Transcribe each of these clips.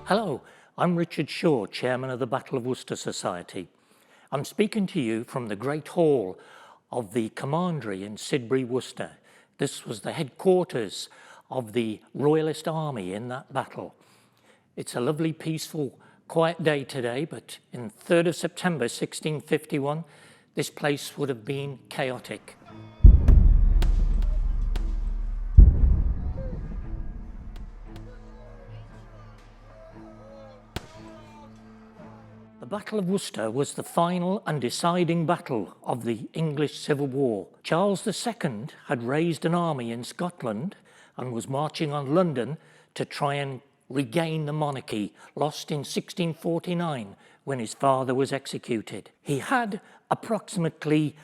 Hello, I'm Richard Shaw, Chairman of the Battle of Worcester Society. I'm speaking to you from the Great Hall of the Commandery in Sidbury, Worcester. This was the headquarters of the Royalist Army in that battle. It's a lovely, peaceful, quiet day today, but in 3rd of September 1651, this place would have been chaotic. The Battle of Worcester was the final and deciding battle of the English Civil War. Charles II had raised an army in Scotland and was marching on London to try and regain the monarchy, lost in 1649 when his father was executed. He had approximately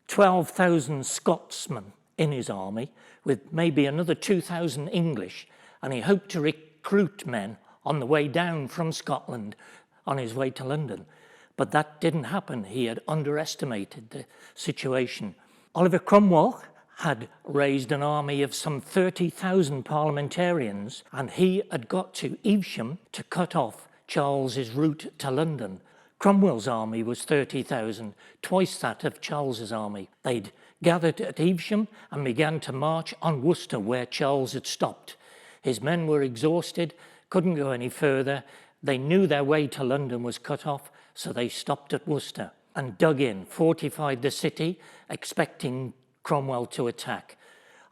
12,000 Scotsmen in his army, with maybe another 2,000 English, and he hoped to recruit men on the way down from Scotland on his way to London. But that didn't happen. He had underestimated the situation. Oliver Cromwell had raised an army of some 30,000 parliamentarians, and he had got to Evesham to cut off Charles's route to London. Cromwell's army was 30,000, twice that of Charles's army. They'd gathered at Evesham and began to march on Worcester, where Charles had stopped. His men were exhausted, couldn't go any further. They knew their way to London was cut off, so they stopped at Worcester and dug in, fortified the city, expecting Cromwell to attack.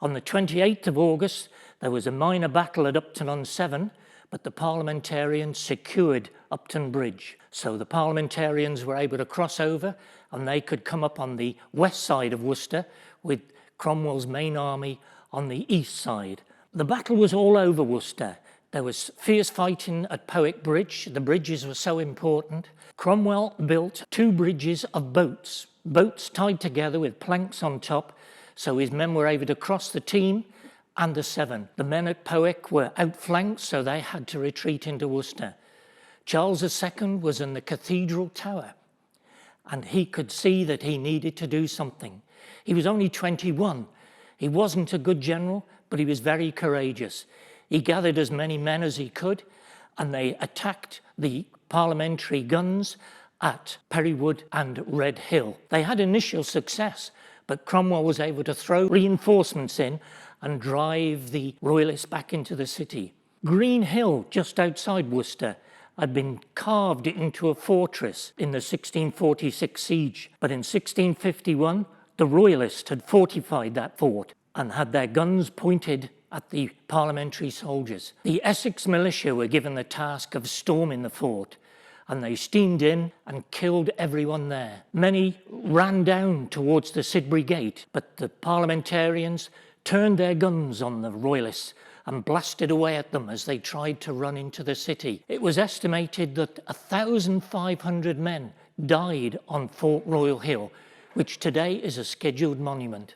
On the 28th of August, there was a minor battle at Upton-on-Severn, but the parliamentarians secured Upton Bridge. So the parliamentarians were able to cross over, and they could come up on the west side of Worcester with Cromwell's main army on the east side. The battle was all over Worcester. There was fierce fighting at Powick Bridge. The bridges were so important. Cromwell built 2 bridges of boats tied together with planks on top, so his men were able to cross the Teme and the Severn. The men at Powick were outflanked, so they had to retreat into Worcester. Charles II was in the cathedral tower, and he could see that he needed to do something. He was only 21. He wasn't a good general, but he was very courageous. He gathered as many men as he could, and they attacked the parliamentary guns at Perrywood and Red Hill. They had initial success, but Cromwell was able to throw reinforcements in and drive the royalists back into the city. Green Hill, just outside Worcester, had been carved into a fortress in the 1646 siege, but in 1651, the royalists had fortified that fort and had their guns pointed at the parliamentary soldiers. The Essex militia were given the task of storming the fort, and they steamed in and killed everyone there. Many ran down towards the Sidbury Gate, but the parliamentarians turned their guns on the royalists and blasted away at them as they tried to run into the city. It was estimated that 1,500 men died on Fort Royal Hill, which today is a scheduled monument.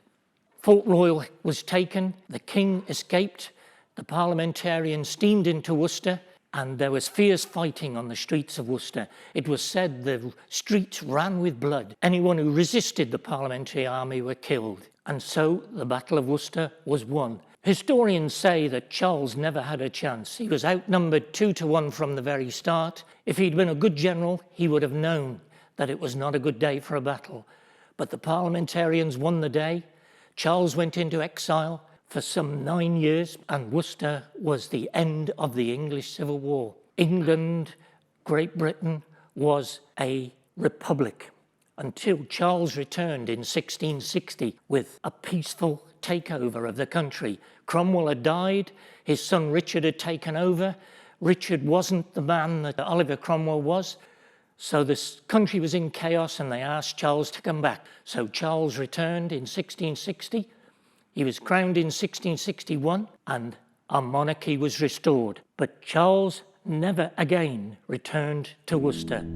Fort Royal was taken, the king escaped, the parliamentarians steamed into Worcester, and there was fierce fighting on the streets of Worcester. It was said the streets ran with blood. Anyone who resisted the parliamentary army were killed. And so the Battle of Worcester was won. Historians say that Charles never had a chance. He was outnumbered 2-1 from the very start. If he'd been a good general, he would have known that it was not a good day for a battle. But the parliamentarians won the day. Charles went into exile for some 9 years, and Worcester was the end of the English Civil War. England, Great Britain, was a republic until Charles returned in 1660 with a peaceful takeover of the country. Cromwell had died, his son Richard had taken over. Richard wasn't the man that Oliver Cromwell was. So this country was in chaos, and they asked Charles to come back. So Charles returned in 1660. He was crowned in 1661, and our monarchy was restored. But Charles never again returned to Worcester.